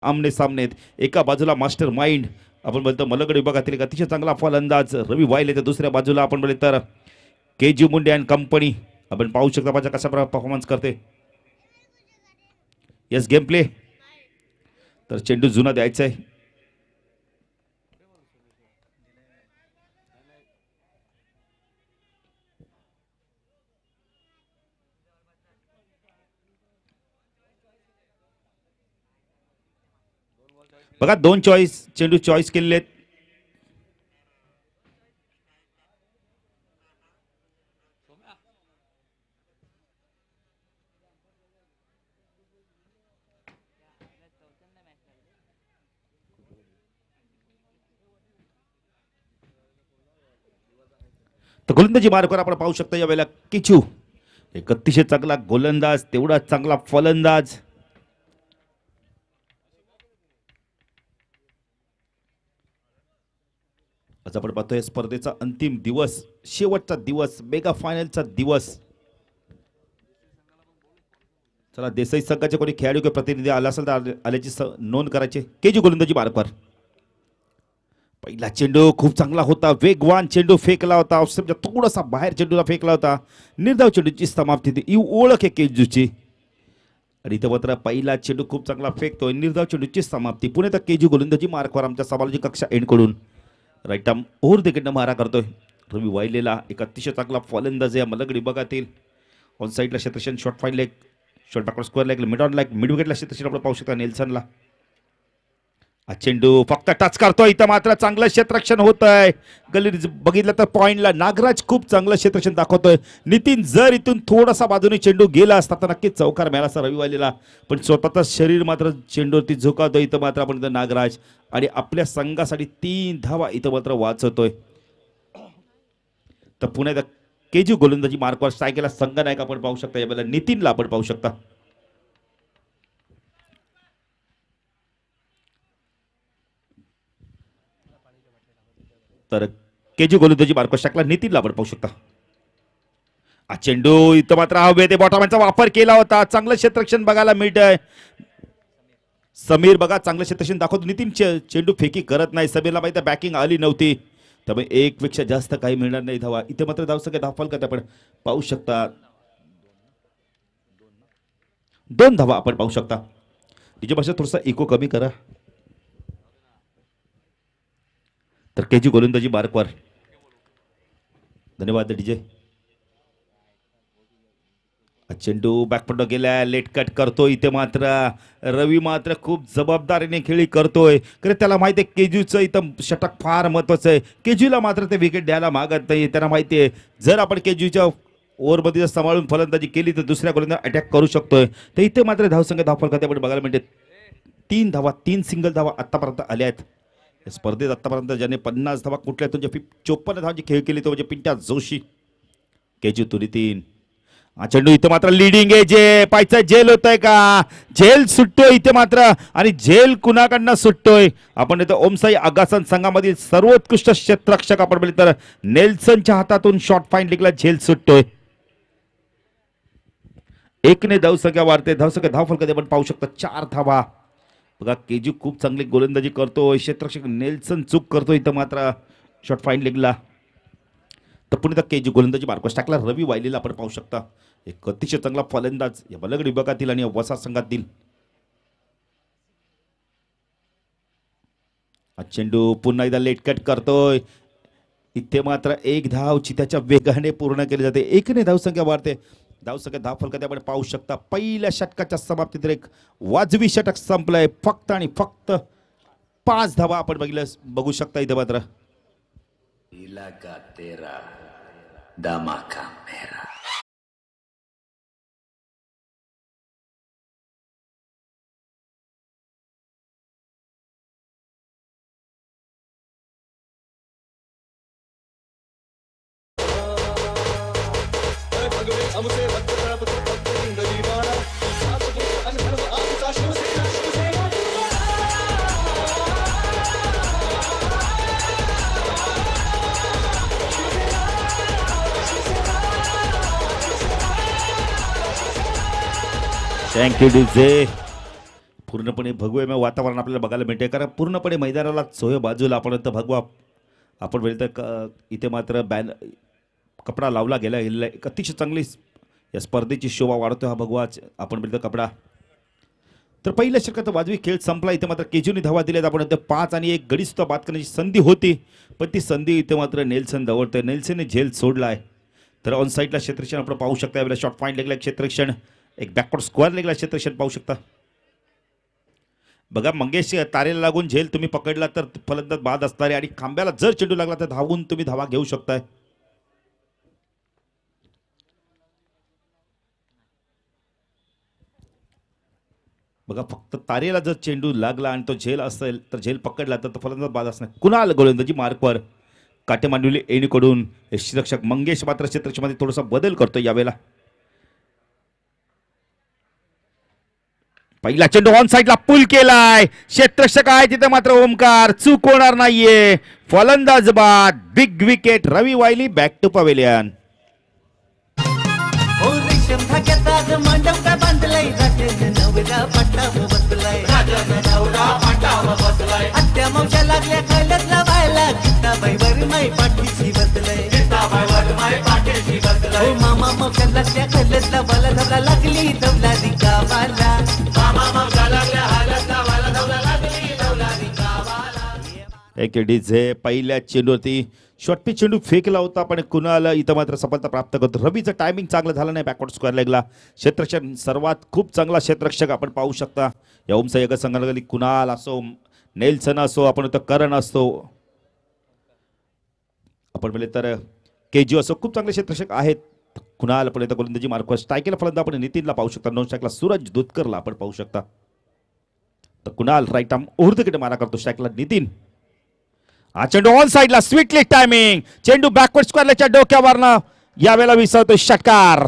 आमने सामने आहेत. एका बाजूला मास्टर माइंड आपण बोलतो मलगड विभागातील एक अतिशय चांगला फलंदाज रवी वाईल, तर दुसऱ्या बाजूला आपण बोलले तर केजी मुंडे अँड कंपनी. आपण पाहू शकता माझ्या कशा परफॉर्मन्स करते. Yes game play. तर चेंडू जुना द्यायचा आहे. बघा दोन चॉईस चेंडू चॉईस केलेले आहेत. तर गोलंदाजी मार्गावर आपण पाहू शकता यावेळेला किचू एक अतिशय चांगला गोलंदाज, तेवढा चांगला फलंदाज. आज आपण पाहतोय स्पर्धेचा अंतिम दिवस, शेवटचा दिवस, मेगा फायनलचा दिवस. चला देसाई संघाचे कोणी खेळाडू किंवा प्रतिनिधी आला असेल तर आल्याची नोंद करायची. केजी गोलंदाजी मार्गावर पहिला चेंडू खूप चांगला होता, वेगवान चेंडू फेकला होता, थोडासा बाहेर चेंडूला फेकला होता. निर्धाव चेंडूची समाप्ती ती ओळख आहे केजूची. आणि इथं मात्र पहिला चेंडू खूप चांगला फेकतोय, निर्धाव चेंडूची समाप्ती. पुणे तर केजी गोलंदाजी मार्गावर आमच्या समालोची कक्षा एंड कडून राईट आर्म ओव्हर तिकडनं मारा करतोय रवी वाहिलेला. एक अतिशय चांगला फलंदाज आहे मलगड विभागातील. ऑन साईडला क्षेत्रक्षण short fine leg, short backward square leg, mid on leg, mid विकेटला क्षेत्रक्षण आपण पाहू शकता नेल्सनला. चेंडू फक्त टच करतोय, इथं मात्र चांगलं क्षेत्ररक्षण होत आहे. गल्ली बघितलं तर पॉइंटला नागराज खूप चांगलं क्षेत्ररक्षण दाखवतोय. नितीन जर इथून थोडासा बाजूने चेंडू गेला असता तर नक्कीच चौकार मिळाला असता रवी वाहिलेला, पण स्वतःचं शरीर मात्र चेंडूवरती झुकावतोय. इथं मात्र आपण इथं नागराज आणि आपल्या संघासाठी 3 धावा इथं मात्र वाचवतोय. तर पुण्यात केजी गोलंदाजी मार्कवर सायकेला संघनायक आपण पाहू शकता. यावेळेला नितीनला आपण पाहू शकता. तर केजी गोलंदाजी मार्कवर टाकला नितीनला आपण पाहू शकता. चेंडू इथं मात्र हवे ते बॉटमचा वापर केला होता. चांगलं क्षेत्ररक्षण बघायला मिळत आहे. समीर बघा चांगलं क्षेत्ररक्षण दाखवतो. नितीन चेंडू फेकी करत नाही. समीरला माहिती बॅकिंग आली नव्हती, त्यामुळे एक पेक्षा जास्त काही मिळणार नाही धावा. इथे मात्र धाव सगळे धावफल करते आपण पाहू शकता. 2 धावा आपण पाहू शकता. तिच्या भाषा थोडासा इको कमी करा. तर केजी गोलंदाजी मार्कवर धन्यवाद डीजे. चेंडू बॅकपंड गेला, लेट कट करतोय. इथे मात्र रवी मात्र खूप जबाबदारीने खेळी करतोय. कारण त्याला माहिती आहे केजूचं इथं षटक फार महत्वाचं आहे. केजूला मात्र ते विकेट द्यायला मागत नाही. त्यांना माहिती आहे जर आपण केजूच्या ओव्हरमध्ये जर सांभाळून फलंदाजी केली तर दुसऱ्या गोलंदाज अटॅक करू शकतोय. तर इथे मात्र धावसंख्या धावफल खाते आपण बघायला मिळते. 3 धावा, 3 सिंगल धावा आतापर्यंत आल्या आहेत स्पर्धेत. आतापर्यंत ज्याने 50 धावा कुठल्या तुमच्या 54 धावांची खेळ केली तो म्हणजे पिंट्या जोशी. केजू तुरी 3. चेंडू इथे मात्र लिडिंग आहे. जे पायचा झेल होतोय का, झेल सुटतोय इथे मात्र. आणि झेल कुणाकडनं सुटतोय आपण इथं ओमसाई आगासन संघामधील सर्वोत्कृष्ट क्षेत्ररक्षक आपण बोलले तर नेल्सनच्या हातातून शॉर्ट फाईन लेगला झेल सुटतोय. 1ने धावसंख्या वाढते. धावसंख्या धावफल कधी आपण पाहू शकता 4 धावा. बघा केजू खूप चांगली गोलंदाजी करतोय. क्षेत्ररक्षक नेल्सन चूक करतो इथं मात्र शॉर्ट फाईन लेगला. तर पुणे केजी गोलंदाजी मार्कवर टाकला रवी वाहिलेला आपण पाहू शकता. एक अतिशय चांगला फलंदाज या बलगड विभागातील आणि वसा संघातील. चेंडू पुन्हा एकदा लेट कट करतोय. इथे मात्र 1 धाव चित्याच्या वेगाने पूर्ण केली जाते. 1ने धावसंख्या वाढते. धावसंख्या धावफल कधी आपण पाहू शकता. पहिल्या षटकाच्या समाप्तीत एक वाजवी षटक संपलंय. फक्त आणि फक्त 5 धावा आपण बघू शकता इथे मात्र. इलाका तेरा धमाका मेरा. Thank you DJ. पूर्णपणे भगवेमय वातावरण आपल्याला बघायला मिळते, कारण पूर्णपणे मैदानाला चोहे बाजूला आपण तर भगवा आपण वेळ तर इथे मात्र कपडा लावला गेला एक अतिशय चांगली या स्पर्धेची शोभा वाढतो हा भगवा आपण बोलतो कपडा. तर पहिल्या षटकात वाजवी खेळ संपला. इथे मात्र केजूनी धावा दिल्यात. आपण 5 आणि 1 गडी सुद्धा बाद करण्याची संधी होती, पण ती संधी इथे मात्र नेल्सन दवडतोय. नेल्सनने झेल सोडला आहे. तर ऑन साईडला क्षेत्ररक्षण आपण पाहू शकता. यावेळेला शॉर्ट पॉईंट लेगला क्षेत्ररक्षण, एक बॅकवर्ड स्क्वेअर लेगला क्षेत्ररक्षण पाहू शकता. बघा मंगेश तारेला लागून झेल तुम्ही पकडला तर फलंदाज बाद असणार आहे, आणि खांब्याला जर चेंडू लागला तर धावून तुम्ही धावा घेऊ शकताय. बघा फक्त तारेला जर चेंडू लागला आणि तो झेल असेल तर झेल पकडला तर तो फलंदाज बाद असणार. कुणाल गोलंदाजी मार्कवर काटे मांडवली एणीकडून यष्टीरक्षक मंगेश मात्र क्षेत्ररक्षणामध्ये थोडासा बदल करतो यावेळेला. पहिला चेंडू ऑन साईडला पुल केलाय. क्षेत्ररक्षक आहे तिथे मात्र ओमकार चूक होणार नाहीये. फलंदाज बाद. Big wicket. रवी वायली बॅक टू पवेलियन. डीजे पहिल्या चेंडूवरती शॉर्ट पिच चेंडू फेकला होता, पण कुणाल इथं मात्र सफलता प्राप्त करतो. रवीचं टायमिंग चांगलं झालं नाही. बॅकवर्ड स्क्वेअर लेगला क्षेत्ररक्षण सर्वात खूप चांगला क्षेत्ररक्षक आपण पाहू शकता या ओमसा एक संघाला. कुणाल असो, नेल्सन असो, आपण तर करण असतो, आपण बोलले तर केजी असो, खूप चांगले क्षेत्ररक्षक आहेत. कुणाल पण गोलंदाजी मार्कवर स्ट्रायकेला फलंदाज आपण नितीनला पाहू शकता. नॉन स्ट्राईकला सूरज दुधकरला आपण पाहू शकता. तर कुणाल राईट आर्म उर्धकडे मारा करतो. स्ट्राईकला नितीन. हा चेंडू ऑन साईडला स्वीटली टायमिंग. चेंडू बॅकवर्ड स्क्वेअरच्या डोक्यावरनं यावेळेला विसरतो षटकार.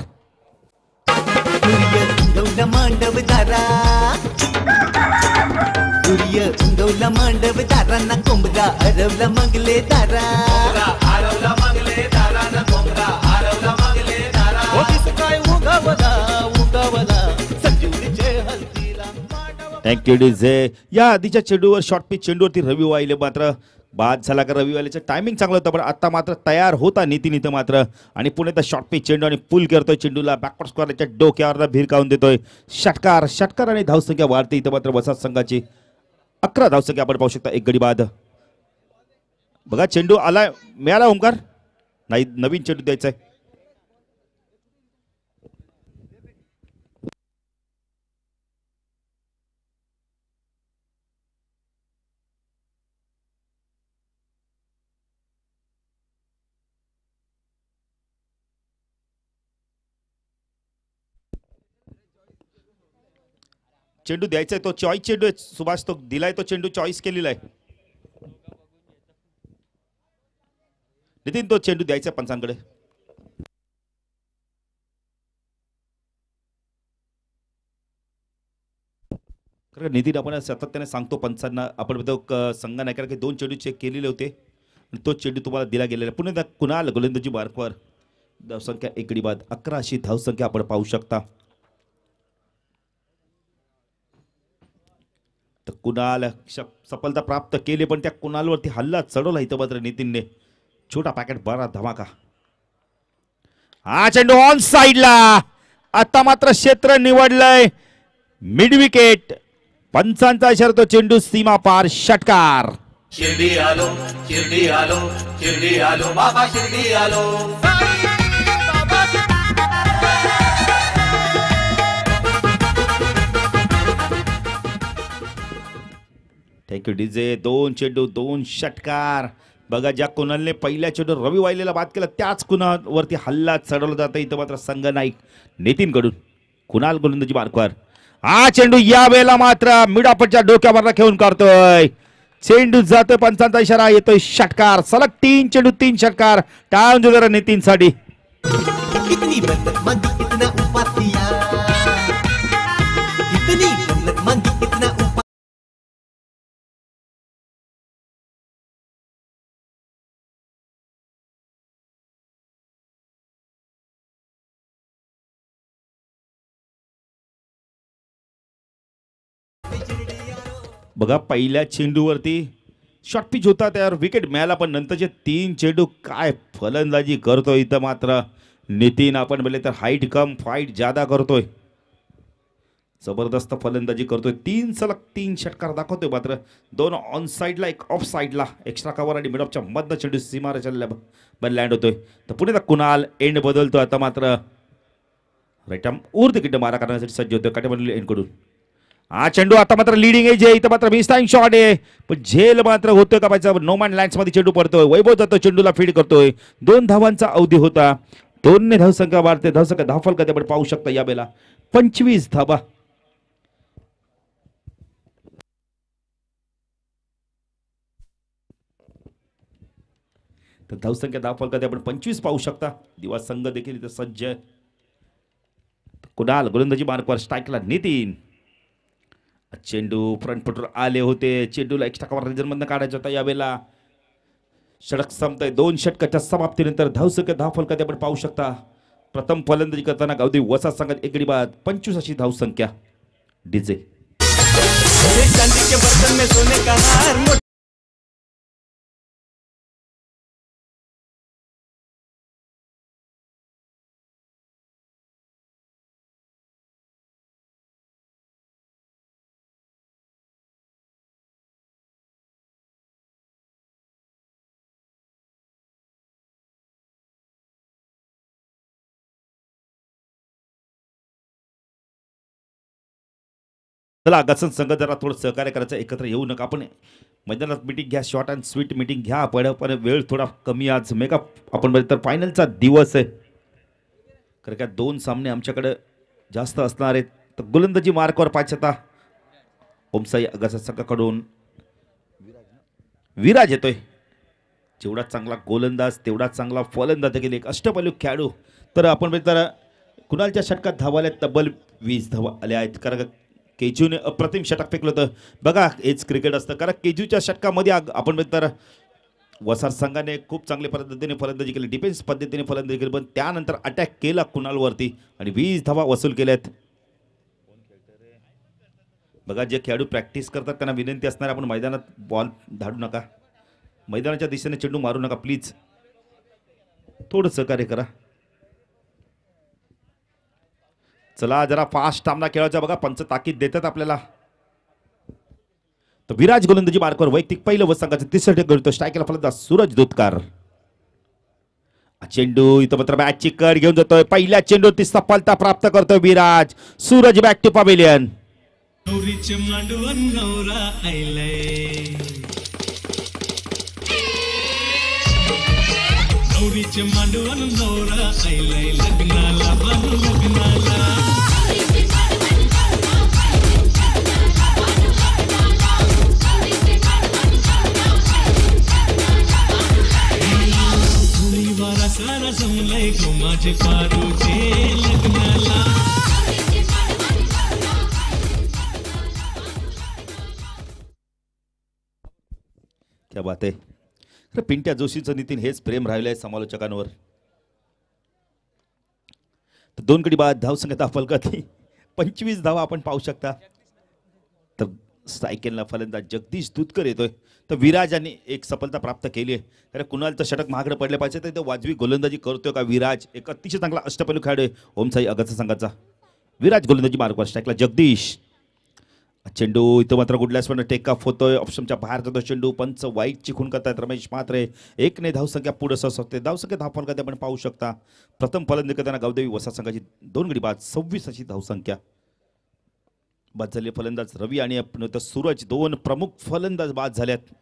Thank you DJ. या आधीच्या चेंडूवर शॉर्ट पिच चेंडूवरती रवी वाहिले मात्र बाद झाला. का रवी वालेचं टायमिंग चांगलं होतं, पण आता मात्र तयार होता नितीन इथं मात्र, आणि पुणे तर शॉर्ट पिच चेंडू आणि पुल करतोय चेंडूला बॅकवर्ड स्क्वेअरच्या डोक्यावर भिरकावून देतोय. षटकार. षटकार आणि धावसंख्या वाढते इथं मात्र वसाहत संघाची. 11 धावसंख्या आपण पाहू शकता. एक गडी बाद. बघा चेंडू आलाय, मिळाला ओमकार नाही, नवीन चेंडू द्यायचा आहे. चेंडू द्यायचा आहे, तो चॉईस चेंडू आहे सुभाष, तो दिलाय, तो चेंडू चॉईस केलेला आहे. नितीन तो चेंडू द्यायचा पंचांकडे. नितीन आपण सातत्याने सांगतो पंचांना, आपण संघ नाही कारण की 2 चेंडू चेक केलेले होते आणि तो चेंडू तुम्हाला दिला गेलेला. पुन्हा कुणाल गोलंदाजी मार्कवर धावसंख्या 1 गडी बाद. 11 अशी धावसंख्या आपण पाहू शकता. तर कुणाल सफलता प्राप्त केली, पण त्या कुणालवरती हल्ला चढवला इथं मात्र नितीनने. छोटा पॅकेट बरा धमाका. हा चेंडू ऑन साइडला. आता मात्र क्षेत्र निवडलंय मिड विकेट. पंचांचा इशारा, तो चेंडू सीमा पार. षटकार. शिर्डी आलो, शिर्डी आलो, शिर्डी आलो, बाबा शिर्डी आलो. Thank you DJ. 2 चेंडू 2 षटकार. बघा ज्या कुणालने पहिल्या चेंडू रवी वाहिलेला बाद केला त्याच कुणालवरती हल्ला चढवला जातं इथं मात्र संघ नाईक नितीन कडून. कुणाल गोलंदाजी मार्कवर. हा चेंडू या वेळेला मात्र मिडापटच्या डोक्यावर खेळून काढतोय. चेंडू जातोय, पंचांचा इशारा येतोय. षटकार. सलग 3 चेंडू 3 षटकार. टाळून जरा नितीन साठी. बघा पहिल्या चेंडूवरती शॉर्ट पिच होता त्यावर विकेट मिळाला, पण नंतरचे 3 चेंडू काय फलंदाजी करतोय इथं मात्र नितीन. आपण बोलले तर हाईट कम फाईट ज्यादा करतोय, जबरदस्त फलंदाजी करतोय. 3 सलग 3 षटकार दाखवतोय, मात्र 2 ऑन साईडला एक ऑफ साईडला एक्स्ट्रा कव्हर आणि मिड ऑफच्या मधनं चेंडू सीमारेषेला लँड होतोय. तर पुढे कुणाल एंड बदलतो आता मात्र राईट आर्म ऊर्ध्व किंड मारा करण्यासाठी सज्ज होतोय काटेबंदी एंडकडून. हा चेंडू आता मात्र लिडिंग एज आहे, इथं मात्र मिस टाइम शॉट आहे, पण झेल मात्र होतोय का पाहिजे. नो मॅन लँड्स मध्ये चेंडू पडतोय, वैभव जातो चेंडूला फीड करतोय. 2 धावांचा अवधी होता, 2 ने धावसंख्या वाढते, धावसंख्या धावफल कधी आपण पाहू शकता या बेला 25 धावा. तर धावसंख्या धावफल कधी आपण 25 पाहू शकता. दिवा संघ देखील इथं सज्ज आहे. कुणाल गोलंदाजी मार्कवर स्ट्राईकला नितीन. चेंडू फ्रंट फुटर आले होते, चेंडूला एक्स्ट्रा कव्हर रिजन मधनं काढायचा होता. यावेळेला षटक संपतंय. 2 षटकाच्या समाप्तीनंतर धावसंख्या धावफल कधी आपण पाहू शकता. प्रथम फलंदाजी करताना गावदेवी वसा संघात 1 गडी बाद 25 अशी धावसंख्या. डीजे चांदी के बर्तन में सोने का हार. चला गसन संघ जरा थोडं सहकार्य करायचं, एकत्र येऊ नका. आपण मैदानात मीटिंग घ्या, शॉर्ट अँड स्वीट मीटिंग घ्या. पण वेळ थोडा कमी, आज मेगा आपण तर फायनलचा दिवस आहे, कारण का 2 सामने आमच्याकडे जास्त असणार आहेत. तर गोलंदाजी मार्कवर पाहिजे आता ओमसाई गसन संघाकडून विराज येतोय. जेवढा चांगला गोलंदाज तेवढा चांगला फलंदाज देखील, एक अष्टपैलू खेळाडू. तर आपण तर कुणालच्या षटकात धावाल्या तब्बल 20 धावा आल्या आहेत, कारण केजूने अप्रतिम षटक फेकलं होतं. बघा हेच क्रिकेट असतं, कारण केजूच्या षटकामध्ये आपण तर वसार संघाने खूप चांगल्या पद्धतीने फलंदाजी केली, डिफेन्स पद्धतीने फलंदाजी केली, पण त्यानंतर अटॅक केला कुणालवरती आणि 20 धावा वसूल केल्यात. बघा जे खेळाडू प्रॅक्टिस करतात त्यांना विनंती असणार, आपण मैदानात बॉल धाडू नका, मैदानाच्या दिशेने चेंडू मारू नका प्लीज, थोडं सहकार्य करा. चला जरा फास्ट सामना खेळायचा. बघा पंच ताकीद देतात आपल्याला. तर विराज गोलंदाजी मार्कवर वैयक्तिक पहिलं व संघाचं 3रं षटक करतो. स्ट्रायकला फलंदाज सूरज दुधकार. चेंडू इथं मात्र बॅटची कड घेऊन जातोय. पहिल्या चेंडू ती सफलता प्राप्त करतोय Viraj. Suraj back to pavilion. क्या बात आहे. पिंट्या जोशीचं नितीन हेच प्रेम राहिलंय समालोचकांवर. 2 गडी बाद धावसंख्या धावफल कधी 25 धावा आपण पाहू शकता. तर स्ट्रायकेलला फलंदाज जगदीश दुधकर येतोय. तर विराज यांनी एक सफलता प्राप्त केली आहे. तर कुणालचं षटक महागडं पडलं पाहिजे, तर वाजवी गोलंदाजी करतोय का विराज. एक अतिशय चांगला अष्टपैलू खेळाडू आहे ओमसाई अगाचा संघाचा. विराज गोलंदाजी मार्कवर, स्ट्रायकला जगदीश. चेंडू इथं मात्र गुडलॅस पण टेक ऑफ होतोय, ऑप्शनच्या बाहेर जातो चेंडू. पंच वाईटची खून करतायत रमेश म्हात्रे. 1 ने धावसंख्या पुढे असते. धावसंख्या धावफल कधी आपण पाहू शकता. प्रथम फलंदाजी करताना गावदेवी वसा संघाची 2 गडी बाद 26 अशी धावसंख्या. बाद झाले फलंदाज रवी आणि सूरज, 2 प्रमुख फलंदाज बाद झाल्यात.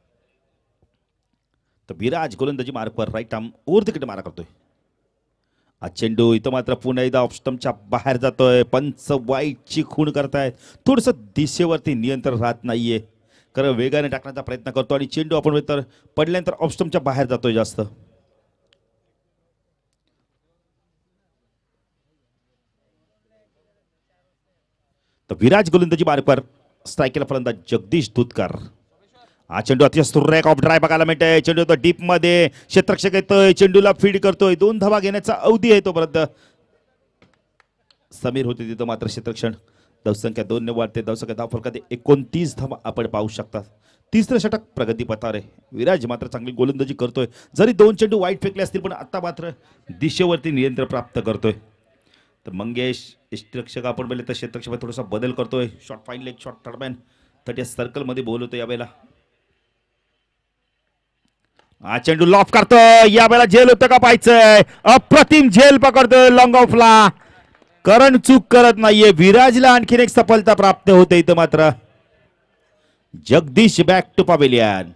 तर विराज गोलंदाजी मार्कवर राईट आर्म ऊर्ध्व मारा करतोय. चेंडू इथं मात्र पुन्हा एकदा ऑप्शनच्या बाहेर जातोय. पंच वाईटची खूण करतायत. थोडंसं दिशेवरती नियंत्रण राहत नाहीये, कारण वेगाने टाकण्याचा प्रयत्न करतो आणि चेंडू आपण तर पडल्यानंतर ऑप्शनच्या बाहेर जातोय जास्त. तर विराज गोलंदाजी मार्कवर, स्ट्रायकेला फलंदाज जगदीश दुधकर. चेंडू अतिशय सुरेख ऑफ ड्राय बघायला मिळतंय. चेंडू तो डीप मध्ये क्षेत्ररक्षक येतोय, चेंडूला फीड करतोय. 2 धावा घेण्याचा अवधी आहे तोपर्यंत. समीर होते तिथं मात्र क्षेत्ररक्षण. धावसंख्या 2 ने वाढते. धावसंख्या धावफलकात 29 धावा आपण पाहू शकता. तिसरं षटक प्रगतीपथावर आहे. विराज मात्र चांगली गोलंदाजी करतोय. जरी 2 चेंडू वाईट फेकले असतील पण आता मात्र दिशेवरती नियंत्रण प्राप्त करतोय. तर मंगेश यष्टिरक्षक आपण बघितलं तर क्षेत्ररक्षक थोडासा बदल करतोय. Shot fine leg shot third man तर या सर्कल मध्ये बॉल होतो यावेळेला. हा चेंडू लॉफ करतोय. यावेळेला झेल होतं का पाहायचंय. अप्रतिम झेल पकडतोय लॉंग ऑफला. करण चूक करत नाहीये. विराजला आणखीन एक सफलता प्राप्त होते. इथं मात्र जगदीश बॅक टू पवेलियन.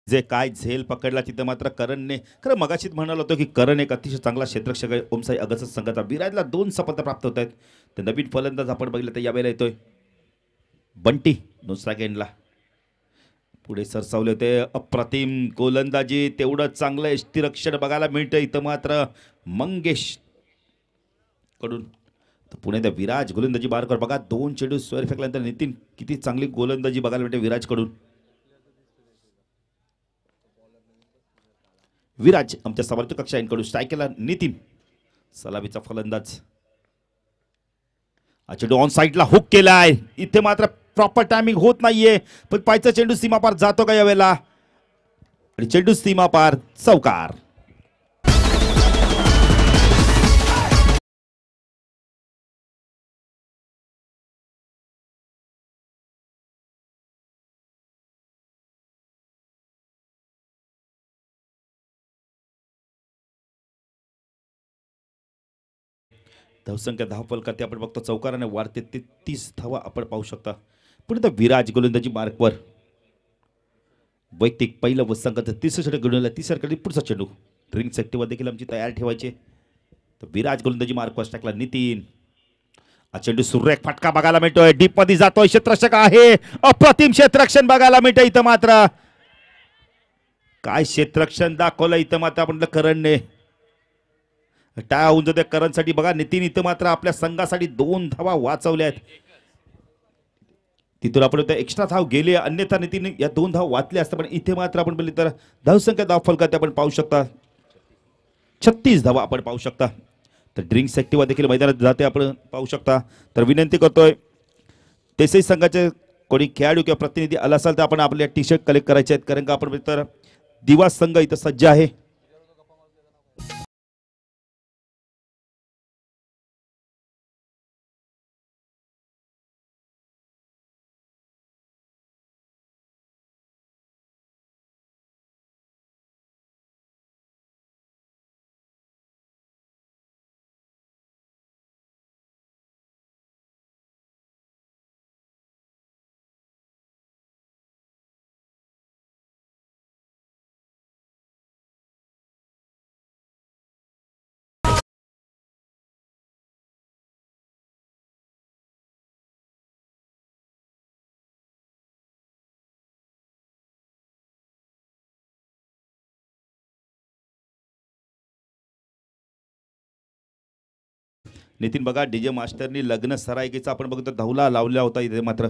जे काय झेल पकडला तिथं मात्र करणने खरं मगाशीच म्हणालो होतो की करण एक अतिशय चांगला क्षेत्ररक्षक आहे. ओमसाई अगस्त संघाचा. विराजला 2 सफलता प्राप्त होत आहेत. तर नवीन फलंदाज आपण बघितलं तर यावेळेला येतोय बंटी. दुसरा गेंडला पुढे सरसावले होते. अप्रतिम गोलंदाजी तेवढं चांगलं यष्टिरक्षण बघायला मिळतं इथं मात्र मंगेश कडून. तर पुणे त्या विराज गोलंदाजी बारकर बघा 2 चेंडू स्क्वेअर फेकल्यानंतर नितीन किती चांगली गोलंदाजी बघायला मिळते विराज कडून. विराज आमच्या समर्थक कक्षांकडून स्ट्राईक केला नितीन. सलामीचा फलंदाज. चेंडू ऑन साईडला हुक केलाय. इथे मात्र प्रॉपर टायमिंग होत नाहीये पण पायचा चेंडू सीमापार जातो का यावेळेला आणि चेंडू सीमापार चौकार. धावसंख्या धावफलकात आपण बघतो चौकाराने वाढते. 33 धावा आपण पाहू शकता. पुढे तर विराज गोलंदाजी मार्कवर वैयक्तिक पहिलं व संघाचं तिसरं षटक घेऊन आलं. तिसऱ्या पुढचा चेंडू ड्रिंक सेक्टिव्ह देखील आमची तयार ठेवायचे. तर विराज गोलंदाजी मार्कवर टाकला नितीन. हा चेंडू सुरेख फटका बघायला मिळतोय. डीप मध्ये जातोय. क्षेत्ररक्षक आहे. अप्रतिम क्षेत्ररक्षण बघायला मिळतं इथं मात्र. काय क्षेत्ररक्षण दाखवलं इथं मात्र आपण करणने. टाळा होऊन जाते करणसाठी. बघा नितीन इथं मात्र आपल्या संघासाठी 2 धावा वाचवल्या आहेत. तिथून आपण एक्स्ट्रा धाव गेले अन्यथा नितीन या 2 धाव वाचले असतात पण इथे मात्र आपण बोलले तर धावसंख्या धावफलकात आपण पाहू शकता 36 धावा आपण पाहू शकता. तर ड्रिंक्स ऍक्टिव्हा देखील मैदानात जाते आपण पाहू शकता. तर विनंती करतोय देसाई संघाचे कोणी खेळाडू किंवा प्रतिनिधी आला असाल तर आपण आपल्या टी शर्ट कलेक्ट करायचे आहेत कारण का आपण तर दिवा संघ इथं सज्ज आहे. नितीन बघा डीजे मास्टरनी लग्न सराईचा आपण बघतो धवला लावला होता इथे मात्र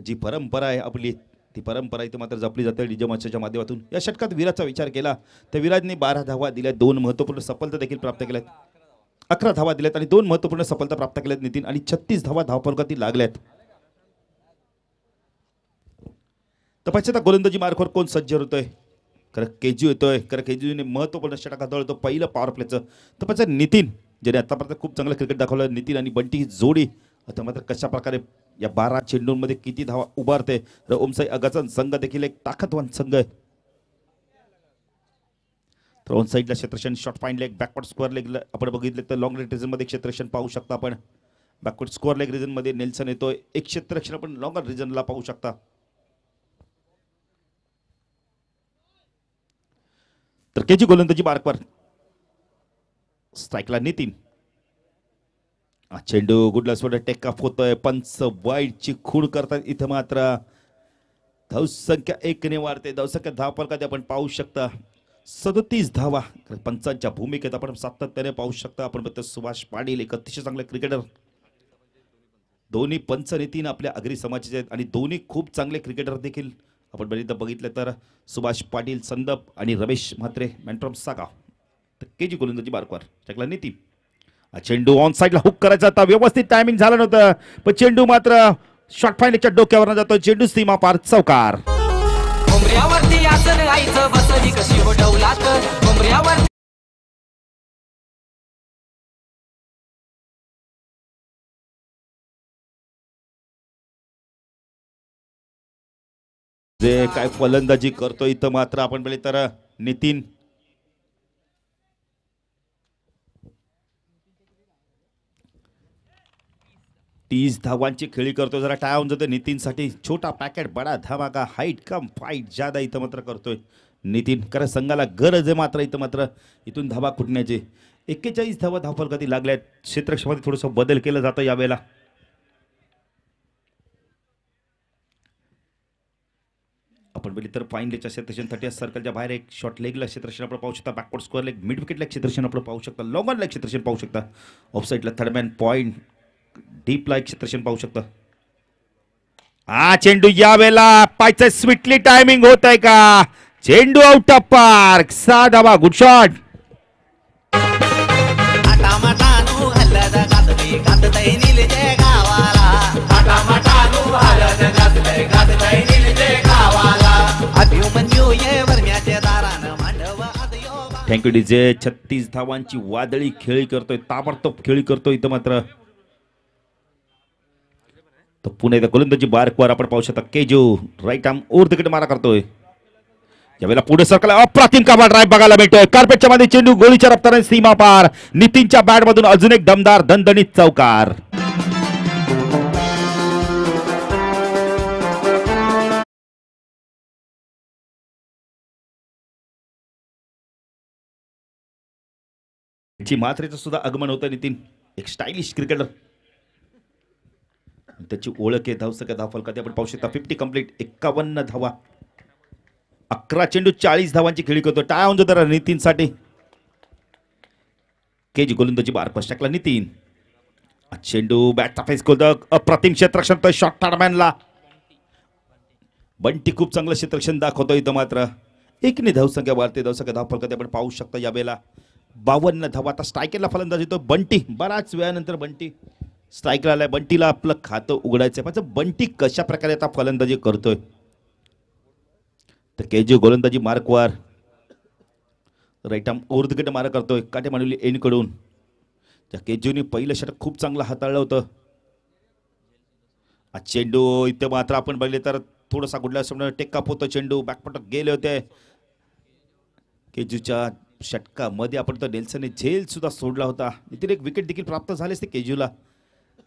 जी परंपरा आहे आपली ती परंपरा इथे मात्र जपली जाते डीजे मास्टरच्या माध्यमातून. या षटकात विराजचा विचार केला तर विराजने 12 धावा दिल्या. 2 महत्त्वपूर्ण सफलता देखील प्राप्त केल्यात. 11 धावा दिल्यात आणि 2 महत्त्वपूर्ण सफलता प्राप्त केल्यात नितीन आणि 36 धावा धावफलकातील लागल्यात. तपासता गोलंदाजी मार्कवर कोण सज्ज होतोय. खरं केजू येतोय. खरं केजूने महत्त्वपूर्ण षटक हाताळतो पहिलं पॉवर प्लेचं. तपासता नितीन ज्याने आतापर्यंत खूप चांगलं क्रिकेट दाखवलं. नितीन आणि बंटी ही जोडी आता मात्र कशा प्रकारे या 12 चेंडूंमध्ये किती धावा उभारते. ओमसाई अगाचा संघ देखील एक ताकदवान संघ आहे. तर ऑन साईडला क्षेत्ररक्षण short fine leg backward square leg आपण बघितले तर लॉंग रेंज रिजनमध्ये क्षेत्ररक्षण पाहू शकता आपण. बॅकवर्ड स्क्वेअर लेग रिजनमध्ये नेल्सन येतोय. एक क्षेत्ररक्षण आपण लॉंगर रिजनला पाहू शकता. तर केजी गोलंदाजी मार्कवर स्ट्राईकला नितीन. चेंडू गुडला सोडा टेक ऑफ होतोय. पंच वाईडची खूण करतात इथं मात्र. धावसंख्या 1 ने वाढते. धावसंख्या धावफलकात आपण पाहू शकता 37 धावा. पंचांच्या भूमिकेत आपण सातत्याने पाहू शकता. आपण बघतो सुभाष पाटील एक अतिशय चांगले क्रिकेटर. दोन्ही पंच नितीन आपल्या अग्री समाजाचे आहेत आणि दोन्ही खूप चांगले क्रिकेटर देखील आपण बघितलं तर सुभाष पाटील संदप आणि रमेश म्हात्रे मॅन्ट्रॉम सागा. तर केजी गोलंदाजी बारकवार चकला नितीन. चेंडू ऑन साइडला हुक करायचा होता. व्यवस्थित टायमिंग झालं नव्हतं पण चेंडू मात्र शॉर्ट फाईनच्या डोक्यावर जातो. चेंडू सीमा पार चौकार. कोंबऱ्यावरती आसन आईचं बसली कशी हो डौलात कोंबऱ्यावर जे काय फलंदाजी करतो इथं मात्र आपण बघितलं तर नितीन. तीस धावांची खेळी करतो. जरा टाय होऊन जातो नितीनसाठी. छोटा पॅकेट बडा धमाका हाईट कम फाईट ज्यादा इथं मात्र करतोय नितीन. कारण संघाला गरज आहे मात्र इथं मात्र इथून धावा कुटण्याचे. 41 धावा धावफलकाती लागल्यात. क्षेत्रक्षेत्रामध्ये थोडंसं बदल केलं जातं यावेळेला. आपण बघितलं तर फाईन लेगच्या क्षेत्रक्षेत्रासाठी सर्कलच्या बाहेर एक शॉर्ट लेगला क्षेत्रक्षेत्र आपण पाहू शकता. बॅकवर्ड स्क्वेअर लेग मिड विकेटला क्षेत्रक्षेत्र आपण पाहू शकता. लॉंग ऑन लेग क्षेत्रक्षेत्र पाहू शकता. ऑफ साईडला थर्डमॅन पॉईंट डीप लाईक क्षेत्रक्षेत्र पाहू शकता. हा चेंडू यावेळेला पायचं स्वीटली टायमिंग होत आहे का. चेंडू आउट ऑफ पार्क. 6 धावा. Good shot. आटामाटानू हल्लद गातले गातले निलजे गावाला आटामाटानू हल्लद गातले गातले निलजे गावाला अभिमन्यू ये वर्म्याचे दारान मांडव आदयोग. Thank you DJ. 36 धावांची वादळी खेळी करतोय. ताबडतोब खेळी करतोय इथं मात्र. तर पुन्हा एकदा गोलंदाजी बारकवार आपण पाहू शकता. केजू राईट आर्म ओर तिकडे मारा करतोय. यावेळेला पुढे सरकला अप्रतिम काबा ड्राईव्ह बघायला मिळतोय. कार्पेटच्या मध्ये चेंडू गोळीच्या रफ्ताराने सीमा पार. नितीनच्या बॅट मधून अजून एक दमदार दणदणीत चौकार. मात्रेचं सुद्धा आगमन होतं. नितीन एक स्टायलिश क्रिकेटर. त्याची ओळख आहे धावसंख्या धावफलकात आपण पाहू शकता. 50 कंप्लीट. 51 धावा. 11 चेंडू 40 धावांची खेळी करतो. टाय होऊन जातो नितीनसाठी. केजी गोलंदाजी बारपास टाकला नितीन. चेंडू बॅटचा फेस करतो. अप्रतिम क्षेत्ररक्षण शॉट थर्डमॅनला. बंटी खूप चांगलं क्षेत्ररक्षण दाखवतो इथं मात्र. 1 ने धावसंख्या वाढते. धावसंख्या धावफलकात आपण पाहू शकता यावेळेला 52 धावा. आता स्ट्रायकरला फलंदाजी येतो बंटी. बराच वेळानंतर बंटी स्ट्राईकला आलाय. बंटीला आपलं खातं उघडायचं आहे. पण बंटी कशा प्रकारे आता फलंदाजी करतोय. तर केजी गोलंदाजी मार्कवर right arm over the wicket मारा करतोय. काटे मांडवली एन कडून. त्या केजीने पहिलं षटक खूप चांगलं हाताळलं होतं. चेंडू इथे मात्र आपण बघले तर थोडासा गुडल्या समोर टेकअप होतो. चेंडू बॅकपटक गेले होते. केजूच्या षटकामध्ये आपण तर नेल्सनने झेल सुद्धा सोडला होता. इथे एक विकेट देखील प्राप्त झाले असते केजूला.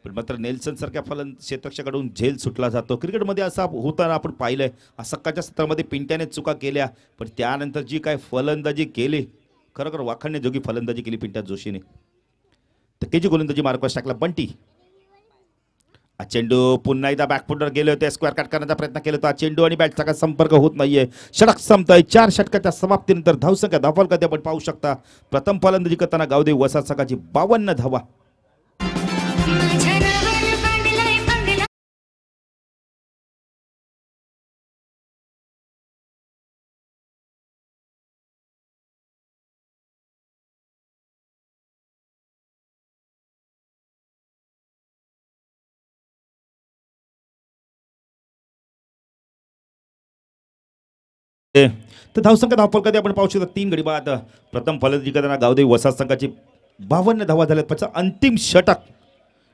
पण मात्र नेल्सन सारख्या क्षेत्रक्षकाकडून झेल सुटला जातो. क्रिकेटमध्ये असा होताना आपण पाहिलंय. सकाळच्या सत्रामध्ये पिंट्याने चुका केल्या पण त्यानंतर जी काय फलंदाजी केली खरोखर वाखाणण्याजोगी फलंदाजी केली पिंट्या जोशीने. तर केजी गोलंदाजी मार्कवर टाकला बंटी. चेंडू पुन्हा एकदा बॅकफुटवर गेले होते. स्क्वेअर कट करण्याचा प्रयत्न केला होता. चेंडू आणि बॅटचा काय संपर्क होत नाहीये. षटक संपतोय. 4 षटकाच्या समाप्तीनंतर धावसंख्या धावफलकात आपण पाहू शकता. प्रथम फलंदाजी करताना गावदेव वसाहत संघाची 52 धावा. तर धावसंख्या धावफलकात आपण पाहू शकता 3 गडी बाद. प्रथम फलंदाजी करताना गावदेवी वसाहत संघाची 52 धावा झाल्यात. त्याचं अंतिम षटक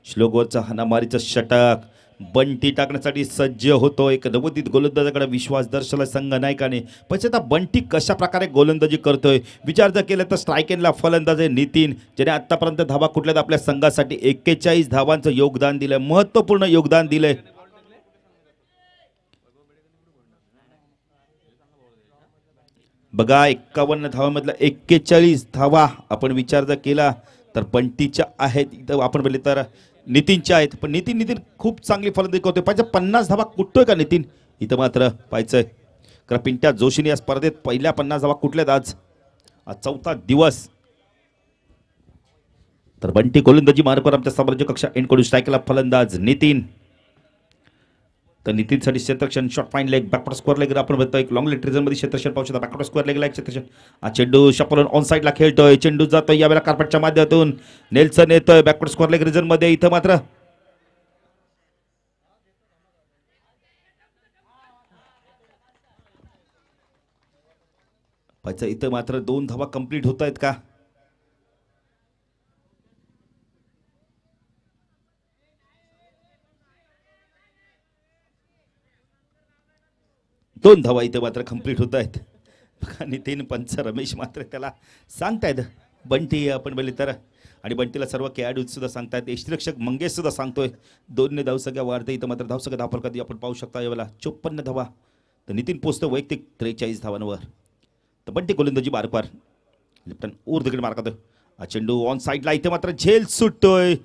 श्लोकवरचं हाणामारीचं षटक बंटी टाकण्यासाठी सज्ज होतो. एक नवोदित गोलंदाजाकडे विश्वास दर्शवला संघ नायकाने. पण आता बंटी कशा प्रकारे गोलंदाजी करतोय विचार जर केला तर स्ट्रायकेनला फलंदाज आहे नितीन ज्याने आतापर्यंत धावा कुठल्यात आपल्या संघासाठी 41 धावांचं योगदान दिलंय. महत्त्वपूर्ण योगदान दिलंय. बघा 51 धावांमधला 41 धावा आपण विचार जर केला तर बंटीच्या आहेत. इथं आपण बोलले तर नितीनच्या आहेत. पण नितीन खूप चांगली फलंदाजी करतोय. 50 धावा कुठतोय का नितीन इथं मात्र पाहायचंय कारण पिंट्या जोशीने या स्पर्धेत पहिल्या 50 धावा कुठल्यात आज चौथा दिवस. तर बंटी गोलंदाजी मार्गावर आमच्या साम्राज्य कक्षा एंड कडून स्ट्राईकला फलंदाज नितीन. तर नितीनसाठी क्षेत्रक्षण short fine leg backward square leg आपण बघतोय एक लॉंग लेग मध्ये क्षेत्रक्षण पाहू शकता. बॅकवर्ड स्क्वेअर लेगला एक क्षेत्रक्षण. हा चेंडू शपलून ऑन साईडला खेळतोय. चेंडू जातोय यावेळेला कार्पेटच्या माध्यमातून नेल्सन येतोय बॅकवर्ड स्क्वेअर लेग रिजन मध्ये. इथं मात्र इथं मात्र 2 धावा कंप्लीट होत आहेत का. दोन धावा इथे मात्र कंप्लीट होत आहेत. नितीन पंच रमेश मात्र त्याला सांगतायत बंटी आपण बोलले तर. आणि बंटीला सर्व खेळाडू सुद्धा सांगतायत. यष्टीरक्षक मंगेश सुद्धा सांगतोय 2 धावसंख्या वाढते. इथं मात्र धावसंख्या धावफलकात आपण पाहू शकता यावेळेला 54 धावा. तर नितीन पोचतो वैयक्तिक 43 धावांवर. तर बंटी गोलंदाजी मार्कवर लेफ्ट हँड ऊर्ध्वकडे मार्कात. हा चेंडू ऑन साईडला इथे मात्र झेल सुटतोय.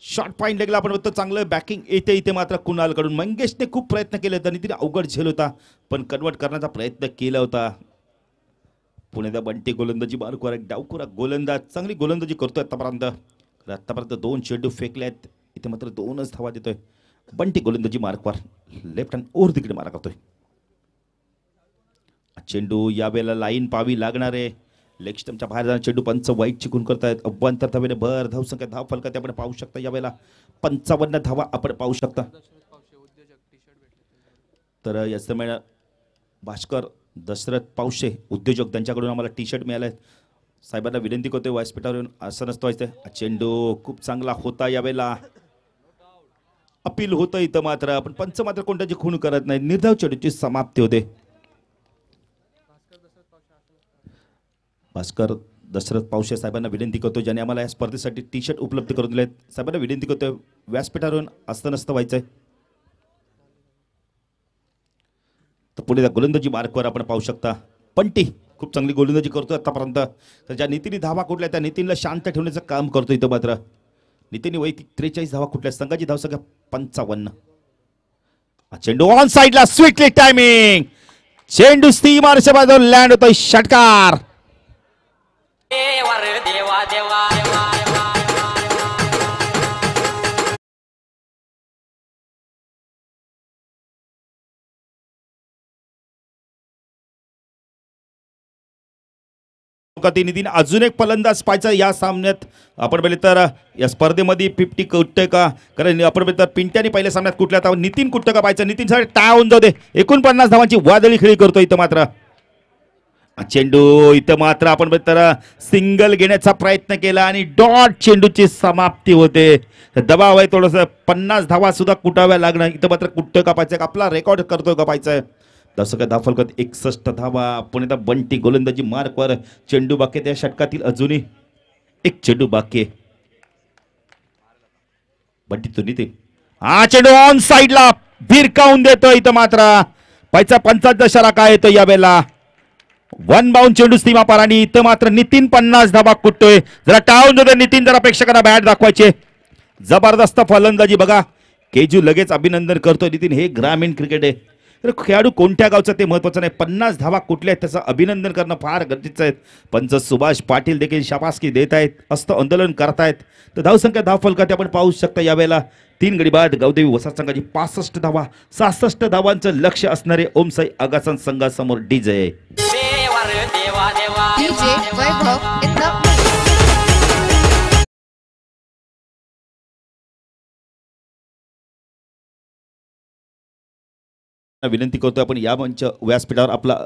शॉर्ट पॉईंट लेगला आपण बघतो चांगलं बॅकिंग येते. इथे मात्र कुणालकडून मंगेशने खूप प्रयत्न केले होता. नितीन अवघड झेल होता पण कन्वर्ट करण्याचा प्रयत्न केला होता. पुण्याचा बंटी गोलंदाजी मार्कवर एक डावखुरा गोलंदाज चांगली गोलंदाजी करतोय आतापर्यंत 2 चेंडू फेकले आहेत. इथे मात्र 2च धावा देतोय. बंटी गोलंदाजी मार्कवर लेफ्ट हँड ऊर्ध्वकडे मारा करतोय. चेंडू यावेळेला लाईन पावी लागणार आहे. लेग स्टंपच्या बाहेर जाणार चेंडू पंच वाईट चिकून करतायत. अव्वांतर धावेने भर धावसंख्या धाव फलकात आपण पाहू शकता. यावेळेला 55 धावा आपण पाहू शकता. तर याच दरम्यान भास्कर दशरथ पावशे उद्योजक त्यांच्याकडून आम्हाला टी शर्ट मिळाला आहे. साहेबांना विनंती करतोय व्यासपीठावरून असं नसतो व्हायचं. चेंडू खूप चांगला होता यावेळेला अपील होतं. इथं मात्र आपण पंच मात्र कोणत्याची खून करत नाही. निर्धाव चेंडूची समाप्ती होते. भास्कर दशरथ पावशे साहेबांना विनंती करतो ज्याने आम्हाला या स्पर्धेसाठी टी शर्ट उपलब्ध करून दिलेत. साहेबांना विनंती करतोय व्यासपीठावरून असतं नसतं व्हायचंय. तर पुढे गोलंदाजी मार्कवर आपण पाहू शकता पंटी खूप चांगली गोलंदाजी करतोय आतापर्यंत. तर ज्या नितीनने धावा कुठल्या त्या नितीनला शांत ठेवण्याचं काम करतो. इथं मात्र नितीनने वैयक्तिक 43 धावा कुठल्या संघाची धावसंख्या 55. चेंडू ऑन साईडला स्वीटली टायमिंग. चेंडू स्टीमरच्या बाजूला लँड होतोय. षटकार. देवा रे देवा देवा देवा नितीन अजून एक फलंदाज पाहायचा या सामन्यात आपण बोलले तर या स्पर्धेमध्ये 50 कुठे का कारण आपण बोलले तर पिंट्याने पहिल्या सामन्यात कुठल्या तर नितीन कुठं का पाहायचं. नितीन साठी टाय होऊन जाऊ दे. 49 धावांची वादळी खेळी करतो. इथं मात्र चेंडू इथं मात्र आपण बोलले तर सिंगल घेण्याचा प्रयत्न केला आणि डॉट चेंडूची समाप्ती होते. दबाव आहे थोडस 50 धावा सुद्धा कुटाव्या लागणार. इथं मात्र कुठं का पाहायचं आपला रेकॉर्ड करतोय का पाहायचं. तसं काय धावफलकात 61 धावा. पुण्याचा बंटी गोलंदाजी मार्कवर चेंडू बाकी त्या षटकातील अजूनही एक चेंडू बाकी आहे. बंटी तो नितीन हा चेंडू ऑन साईडला भिरकावून देतो. इथं मात्र पैसा 50 दशाला काय येतो यावेळेला 1 बाउंड चेंडू सीमा पार. आणि इथं मात्र नितीन 50 धावा कुटतोय. जरा टाळून देतो नितीन. जरा प्रेक्षकांना बॅट दाखवायचे. जबरदस्त फलंदाजी बघा. केजू लगेच अभिनंदन करतोय. नितीन हे ग्रामीण क्रिकेट आहे. खेळाडू कोणत्या गावचा ते महत्त्वाचं नाही. 50 धावा कुठल्या आहेत त्याचं अभिनंदन करणं फार गरजेचं आहे. पंच सुभाष पाटील देखील शाबासकी देत आहेत. अस्त आंदोलन करतायत. तर धावसंख्या धाव फलकात आपण पाहू शकता यावेळेला 3 गडी बाद गावदेवी वसाहत संघाची 65 धावा 66 धावांचं लक्ष असणारे ओमसाई आगासन संघासमोर डीजे देवा रे देवा देवा डीजे वैभव in the विनंती करतो आपण या मंच व्यासपीठावर आपला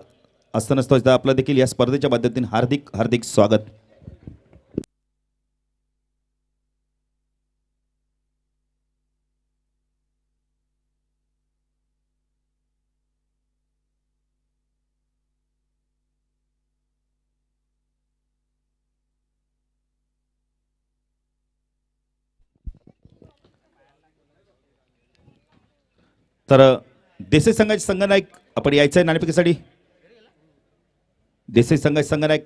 असं नसतं आपलं देखील या स्पर्धेच्या माध्यमातून हार्दिक हार्दिक स्वागत. तर देसाई संघाचे संघनायक आपण यायचं आहे नाणेफेकीसाठी. देसाई संघाचे संघनायक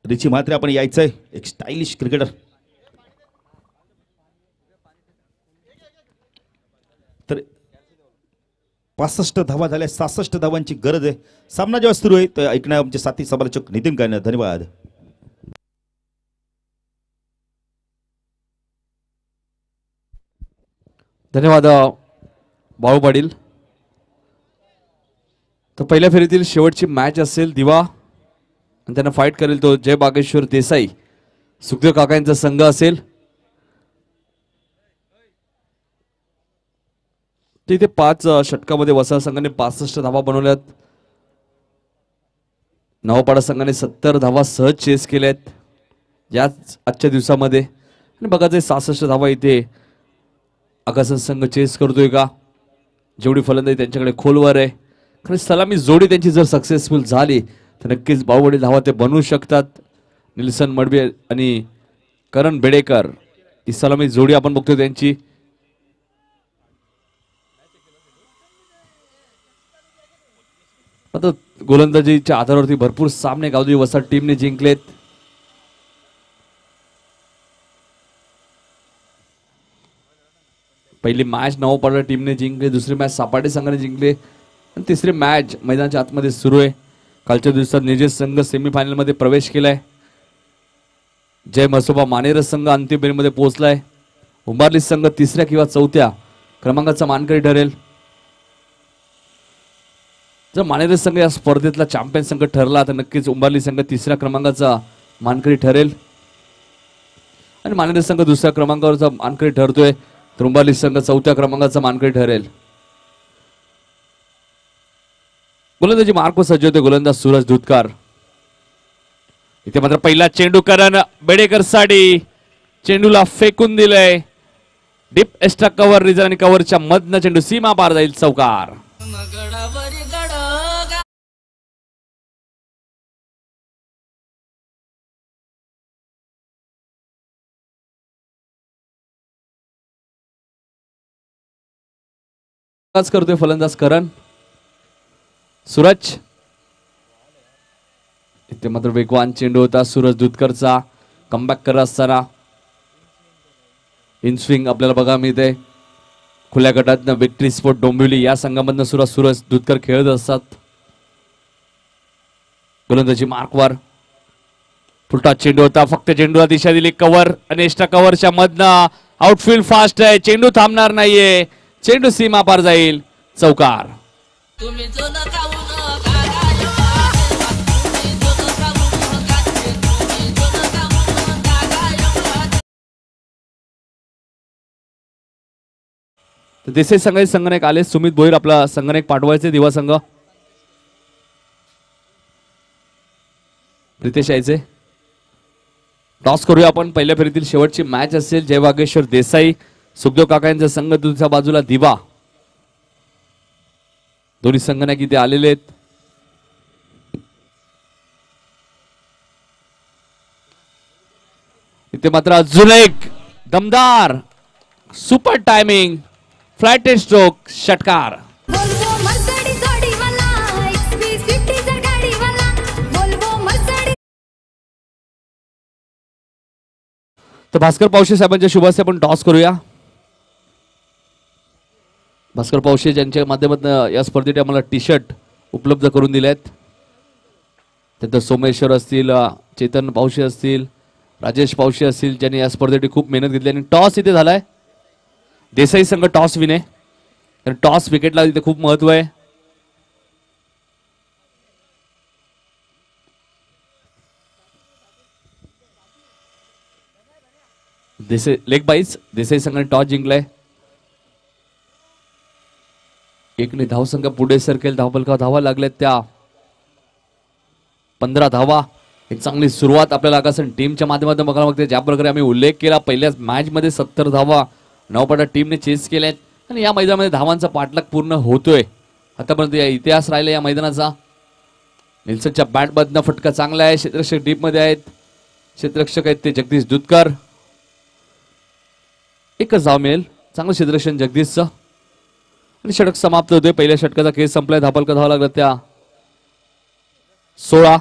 रिची म्हात्रे आपण यायचं आहे. एक स्टाइलिश क्रिकेटर. तर 65 धावा झाल्या, 66 धावांची गरज आहे. सामना जेव्हा सुरू आहे तर ऐकण्या आमचे साथी समालोचक नितीन गायना. धन्यवाद. धन्यवाद बाळू पाटील. तर पहिल्या फेरीतील शेवटची मॅच असेल दिवा आणि त्यांना फाईट करेल तो जय बागेश्वर देसाई सुखदेव काकांचा संघ असेल. तिथे 5 षटकामध्ये वसाळ संघाने 65 धावा बनवल्यात. नवापाडा संघाने 70 धावा सहज चेस केल्यात याच आजच्या दिवसामध्ये. आणि बघा ते 66 धावा इथे आकाशन संघ चेस करतोय का. जेवढी फलंदाजी त्यांच्याकडे खोलवर आहे. कारण सलामी जोडी त्यांची जर सक्सेसफुल झाली तर नक्कीच बाहुबली धावा ते बनवू शकतात. निल्सन मडबे आणि करण बेडेकर ही सलामी जोडी आपण बघतोय त्यांची. आता गोलंदाजीच्या आधारावरती भरपूर सामने गावदेवी वसाड टीमने जिंकलेत. पहिली मॅच नवापाडा टीमने जिंकली, दुसरी मॅच सापाटे संघाने जिंकले आणि तिसरी मॅच मैदानाच्या आतमध्ये सुरू आहे. कालच्या दिवसात निजेश संघ सेमीफायनल मध्ये प्रवेश केलाय. जय म्हसोबा मानेरस संघ अंतिम फेरीमध्ये पोहोचलाय. उंबारली संघ 3ऱ्या किंवा 4थ्या क्रमांकाचा मानकरी ठरेल. जर मानेरस संघ या स्पर्धेतला चॅम्पियन संघ ठरला तर नक्कीच उंबारली संघ 3ऱ्या क्रमांकाचा मानकरी ठरेल आणि मानेरस संघ 2ऱ्या क्रमांकावरचा मानकरी ठरतोय तर उंबारली संघ 4थ्या क्रमांकाचा मानकरी ठरेल. गोलंदाजी मार्क सज्ज होते गोलंदाज सूरज दुधकार. इथे मात्र पहिला चेंडू करण बेडेकर साठी चेंडूला फेकून दिलंय. डीप एक्स्ट्रा कव्हर रिझन आणि कव्हरच्या मधनं चेंडू सीमा पार जाईल. चौकार. करतोय फलंदाज करण. सूरज इथे मात्र वेगवान चेंडू होता सूरज दुधकरचा. कमबॅक करत असताना इन स्विंग आपल्याला बघा मिळते. खुल्या गटातनं विक्ट्री स्पोर्ट डोंबिवली या संघामधनं सुद्धा सूरज दुधकर खेळत असतात. गोलंदाजी मार्कवर फुलटा चेंडू होता. फक्त चेंडूला दिशा दिली कव्हर आणि एक्स्ट्रा कव्हरच्या मधनं आउटफील्ड फास्ट आहे. चेंडू थांबणार नाहीये. चेंडू सीमा पार जाईल. चौकार. देसाई संघाचे संघनायक आले. सुमित भोईर आपला संघनायक पाठवायचे दिवा संघ. प्रितेश यायचे. टॉस करूया आपण. पहिल्या फेरीतील शेवटची मॅच असेल जय वागेश्वर देसाई सुखदेव काका यांचा संघ, दुसऱ्या बाजूला दिवा. दोन्ही संघनायक इथे आलेले आहेत. इथे मात्र अजून एक दमदार सुपर टायमिंग फ्लाइट स्ट्रोक षटकार. तर भास्कर पावशे साहेबांच्या शुभ हस्ते आपण टॉस करूया. भास्कर पावशे ज्यांच्या माध्यमातून या स्पर्धेत आम्हाला टी शर्ट उपलब्ध करून दिले आहेत. त्यानंतर सोमेश्वर असतील, चेतन पावशे असतील, राजेश पावशे असतील, ज्यांनी या स्पर्धेसाठी खूप मेहनत घेतली. आणि टॉस इथे झालाय. देसाई संघ टॉस विने. टॉस विकेटला इथे खूप महत्व आहे. देसाई लेग बाईज. देसाई संघाने टॉस जिंकलाय. 1ने धावसंघ पुढे सरकेल. धावफलकावर धावा लागल्यात त्या 15 धावा. एक चांगली सुरुवात आपल्याला आकाशन टीमच्या माध्यमातून बघायला लागते. ज्या प्रकारे आम्ही उल्लेख केला पहिल्याच मॅच मध्ये 70 धावा नवापाडा टीमने चेस केल्यात आणि या मैदानामध्ये धावांचा पाठलाग पूर्ण होतोय. आतापर्यंत या इतिहास राहिला या मैदानाचा. निल्सनच्या बॅट मधनं फटका चांगला आहे. क्षेत्ररक्षक डीप मध्ये आहेत. क्षेत्ररक्षक आहेत ते जगदीश दुधकर. एकच धाव मिळेल. चांगलं क्षेत्ररक्षण जगदीशचं आणि षटक समाप्त होतोय. पहिल्या षटकाचा खेळ संपलाय. धावफलक धावा लागला त्या 16.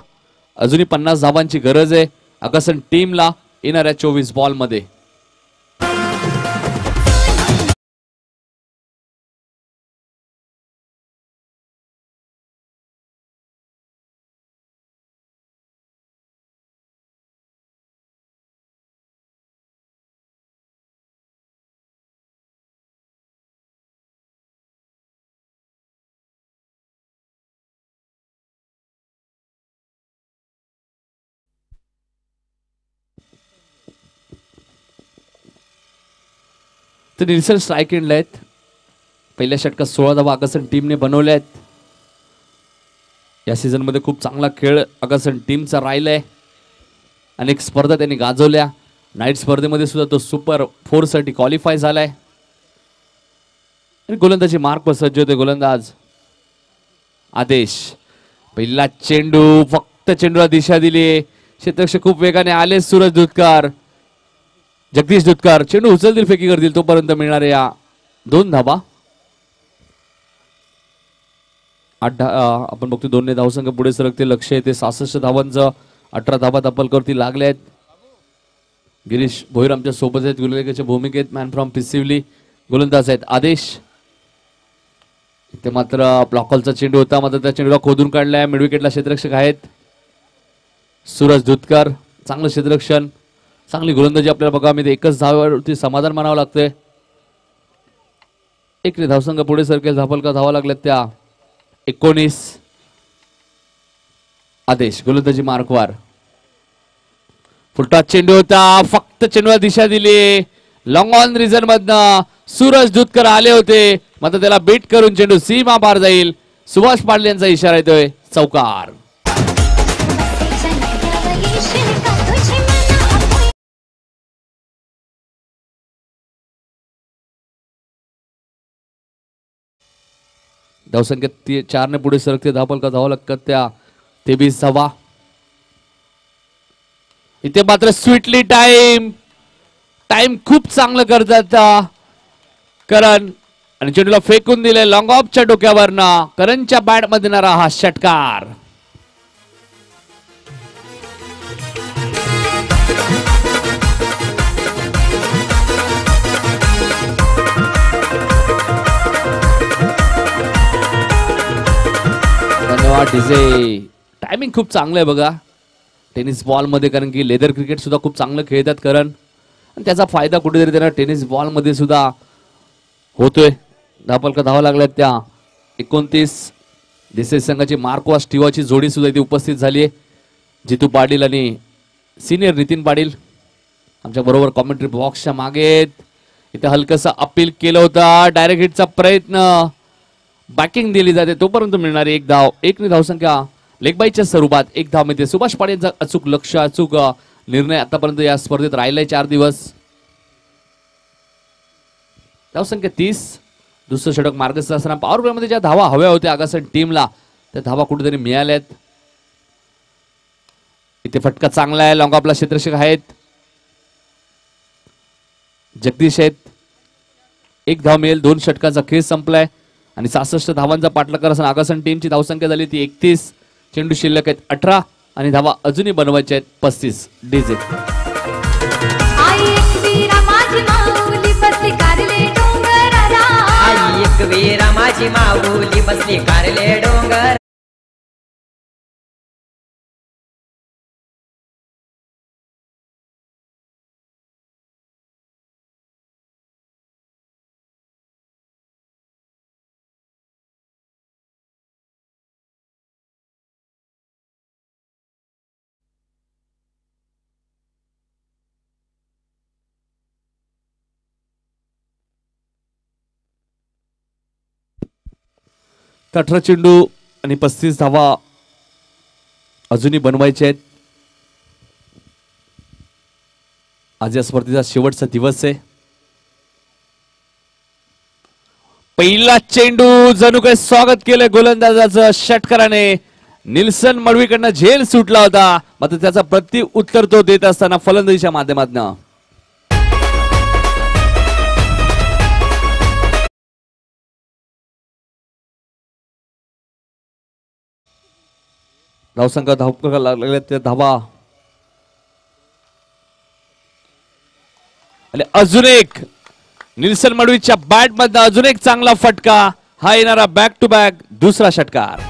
अजूनही 50 धावांची गरज आहे आकाशन टीमला येणाऱ्या 24 बॉल मध्ये. तर निल्सन स्ट्राईक एंडला आहेत. पहिल्या षटकात 16 धावा आकर्षण टीमने बनवल्या आहेत. या सीझन मध्ये खूप चांगला खेळ आकर्षण टीमचा राहिलाय. अनेक स्पर्धा त्यांनी गाजवल्या. नाईट स्पर्धेमध्ये सुद्धा तो सुपर 4 साठी क्वालिफाय झालाय. आणि गोलंदाजी मार्कवर सज्ज होते गोलंदाज आदेश. पहिला चेंडू, फक्त चेंडूला दिशा दिली. क्षेत्ररक्षक खूप वेगाने आले. सूरज दुधकार, जगदीश दुधकार चेंडू उचलतील, फेकी करतील, तोपर्यंत मिळणारे या 2 धावा. आपण बघतो 2 धावसंख्या पुढे सरकते. लक्ष येते 66 धावांचं. 18 धावा तपलकरती लागले आहेत. गिरीश भोईर आमच्या सोबत आहेत गोलंदाजाच्या भूमिकेत. मॅन फ्रॉम पिसिवली गोलंदाज आहेत आदेश. इथे मात्र ब्लॉकॉलचा चेंडू होता, मात्र त्या चेंडूला खोदून काढलाय. मिडविकेटला क्षेत्ररक्षक आहेत सूरज दुधकर. चांगलं क्षेत्ररक्षण, चांगली गोलंदाजी आपल्याला बघा. मी एकच धावावरती समाधान मानावं लागतंय. 1 धावसंघ पुढे सरकेल. धापलका धावा लागल्यात त्या 19. आदेश गोलंदाजी मार्कवर. फुलटॉस चेंडू होता, फक्त चेंडूला दिशा दिली. लॉंग ऑन रिझन मधनं सूरज दुधकर आले होते, मात्र त्याला बीट करून चेंडू सीमा पार जाईल. सुभाष पाडले यांचा इशारा येतोय. चौकार. धावसंख्या 4 ने पुढे सरकते. धापलका धावा लागतात त्या 23 धावा. इथे मात्र स्वीटली टाइम खूप चांगलं करतात करण, आणि चेंडूला फेकून दिले लॉंग ऑफच्या डोक्यावरनं. करणच्या बॅट मध्ये येणारा हा षटकार. धन्यवाद डीजे. टायमिंग खूप चांगलं आहे बघा टेनिस बॉल मध्ये, कारण की लेदर क्रिकेट सुद्धा खूप चांगलं खेळतात करण, आणि त्याचा फायदा कुठेतरी त्यांना टेनिस बॉल मध्ये सुद्धा होतोय. धापलका धावा लागल्यात त्या 29. देसाई संघाची मार्कवा स्टिवाची जोडी सुद्धा इथे उपस्थित झाली आहे. जितू पाटील आणि सिनियर नितीन पाटील आमच्या बरोबर कॉमेंट्री बॉक्सच्या मागे. इथे हलकसा अपील केलं होतं. डायरेक्ट हिटचा प्रयत्न, बॅकिंग दिली जाते, तोपर्यंत मिळणारी 1 धाव. 1 ने धावसंख्या लेगबाईच्या स्वरूपात 1 धाव मिळते. सुभाष पाटील यांचा अचूक लक्ष, अचूक निर्णय आतापर्यंत या स्पर्धेत राहिलाय 4 दिवस. धावसंख्या 30. दुसरं षटक मार्गस्थ असताना पॉवर प्ले मध्ये ज्या धावा हव्या होत्या आगासन टीमला, त्या धावा कुठेतरी मिळाल्यात. इथे फटका चांगला आहे. लॉंग ऑफला क्षेत्ररक्षक आहेत जगदीश आहेत. 1 धाव मिळेल. 2 षटकांचा खेळ संपलाय आणि 66 धावांचा पाठलाग असताना आगासन टीमची धावसंख्या झाली ती 31. चेंडू शिल्लक आहेत 18 आणि धावा अजूनही बनवायच्या आहेत 35. डीजे. एक वीरा माझी माऊली बसली कारले डोंगर. तर 18 चेंडू आणि 35 धावा अजूनही बनवायचे आहेत. आज या स्पर्धेचा शेवटचा दिवस आहे. पहिला चेंडू जणू काही स्वागत केलं गोलंदाजाचं षटकाराने. निल्सन मडवीकडनं झेल सुटला होता, मात्र त्याचा प्रति उत्तर तो देत असताना फलंदाजीच्या माध्यमातून धावसंख्या धाव लागल्या त्या धावा. आणि अजून एक निल्सन मडवीच्या बॅट मध्ये अजून एक चांगला फटका. हा येणारा बॅक टू बॅक दुसरा षटकार.